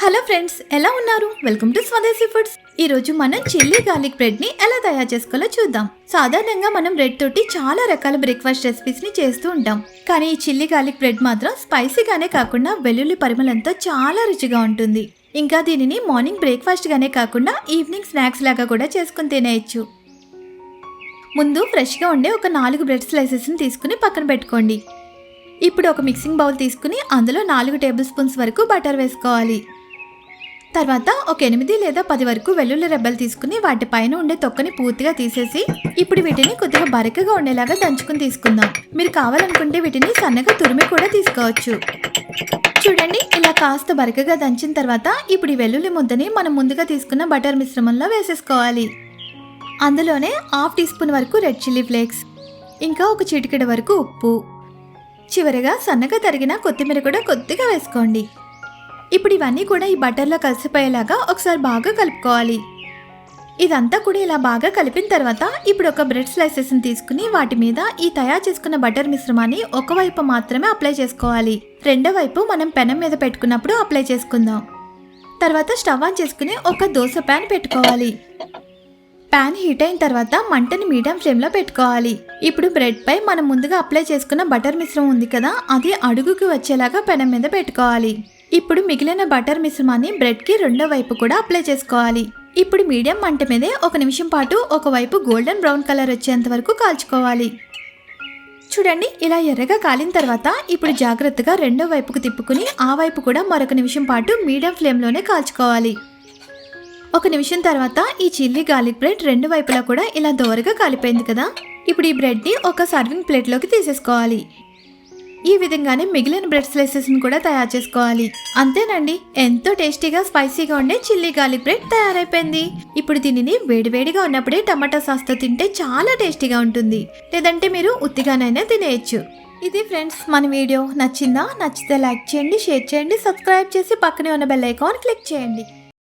Hello friends, ఎలా ఉన్నారు? Welcome to స్వదేశీ ఫుడ్స్. ఈ రోజు మనం చిల్లీ గార్లిక్ బ్రెడ్ ని ఎలా తయారు చేసుకోవాలో చూద్దాం. సాధారణంగా మనం బ్రెడ్ తోటి చాలా రకాల బ్రేక్ఫాస్ట్ రెసిపీస్ ని చేస్తూ ఉంటాం. కానీ ఈ చిల్లీ గార్లిక్ బ్రెడ్ మాత్రం స్పైసీగానే కాకుండా వెల్లుల్లి పరిమళంతో చాలా రుచిగా ఉంటుంది. ఇంకా దీనిని మార్నింగ్ బ్రేక్ఫాస్ట్ గానే కాకుండా ఈవినింగ్ స్నాక్స్ లాగా కూడా చేసుకుని తినేయచ్చు. ముందు ఫ్రెష్గా ఉండే ఒక 4 బ్రెడ్ స్లైసెస్ని తీసుకుని పక్కన పెట్టుకోండి. ఇప్పుడు ఒక మిక్సింగ్ బౌల్ తీసుకుని అందులో 4 టేబుల్ స్పూన్స్ వరకు బటర్ వేసుకోవాలి. తర్వాత ఒక 8 లేదా 10 వరకు వెల్లుల్లి రెబ్బలు తీసుకుని వాటిపైన ఉండే తొక్కని పూర్తిగా తీసేసి ఇప్పుడు వీటిని కొద్దిగా బరకగా ఉండేలాగా దంచుకుని తీసుకుందాం. మీరు కావాలనుకుంటే వీటిని సన్నగా తురిమి కూడా తీసుకోవచ్చు. చూడండి, ఇలా కాస్త బరకగా దంచిన తర్వాత ఇప్పుడు ఈ వెల్లుల్లి ముద్దని మనం ముందుగా తీసుకున్న బటర్ మిశ్రమంలో వేసేసుకోవాలి. అందులోనే 1/2 టీ స్పూన్ వరకు రెడ్ చిల్లీ ఫ్లేక్స్, ఇంకా ఒక చిటికెడు వరకు ఉప్పు, చివరిగా సన్నగా తరిగిన కొత్తిమీర కూడా కొద్దిగా వేసుకోండి. ఇప్పుడు ఇవన్నీ కూడా ఈ బటర్లో కలిసిపోయేలాగా ఒకసారి బాగా కలుపుకోవాలి. ఇదంతా కూడా ఇలా బాగా కలిపిన తర్వాత ఇప్పుడు ఒక బ్రెడ్ స్లైసెస్ని తీసుకుని వాటి మీద ఈ తయారు చేసుకున్న బటర్ మిశ్రమాన్ని ఒకవైపు మాత్రమే అప్లై చేసుకోవాలి. రెండో వైపు మనం పెనం మీద పెట్టుకున్నప్పుడు అప్లై చేసుకుందాం. తర్వాత స్టవ్ ఆన్ చేసుకుని ఒక దోశ ప్యాన్ పెట్టుకోవాలి. ప్యాన్ హీట్ అయిన తర్వాత మంటని మీడియం ఫ్లేమ్లో పెట్టుకోవాలి. ఇప్పుడు బ్రెడ్ పై మనం ముందుగా అప్లై చేసుకున్న బటర్ మిశ్రమం ఉంది కదా, అది అడుగుకి వచ్చేలాగా పెనం మీద పెట్టుకోవాలి. ఇప్పుడు మిగిలిన బటర్ మిశ్రమాన్ని బ్రెడ్కి రెండో వైపు కూడా అప్లై చేసుకోవాలి. ఇప్పుడు మీడియం మంట మీదే 1 నిమిషం పాటు ఒకవైపు గోల్డెన్ బ్రౌన్ కలర్ వచ్చేంత వరకు కాల్చుకోవాలి. చూడండి, ఇలా ఎర్రగా కాలిన తర్వాత ఇప్పుడు జాగ్రత్తగా రెండో వైపుకు తిప్పుకుని ఆ వైపు కూడా మరొక నిమిషం పాటు మీడియం ఫ్లేమ్లోనే కాల్చుకోవాలి. 1 నిమిషం తర్వాత ఈ చిల్లీ గార్లిక్ బ్రెడ్ రెండు వైపులా కూడా ఇలా దోరగా కాలిపోయింది కదా. ఇప్పుడు ఈ బ్రెడ్ని ఒక సర్వింగ్ ప్లేట్లోకి తీసేసుకోవాలి. ఈ విధంగానే మిగిలిన బ్రెడ్ స్లైసెస్ని కూడా తయారు చేసుకోవాలి. అంతేనండి, ఎంతో టేస్టీగా స్పైసీగా ఉండే చిల్లీ గార్లిక్ బ్రెడ్ తయారైపోయింది. ఇప్పుడు దీనిని వేడివేడిగా ఉన్నప్పుడే టమాటా సాస్తో తింటే చాలా టేస్టీగా ఉంటుంది. లేదంటే మీరు ఉత్తిగానైనా తినేయచ్చు. ఇది ఫ్రెండ్స్, మన వీడియో నచ్చిందా? నచ్చితే లైక్ చేయండి, షేర్ చేయండి, సబ్స్క్రైబ్ చేసి పక్కనే ఉన్న బెల్ ఐకాన్ క్లిక్ చేయండి.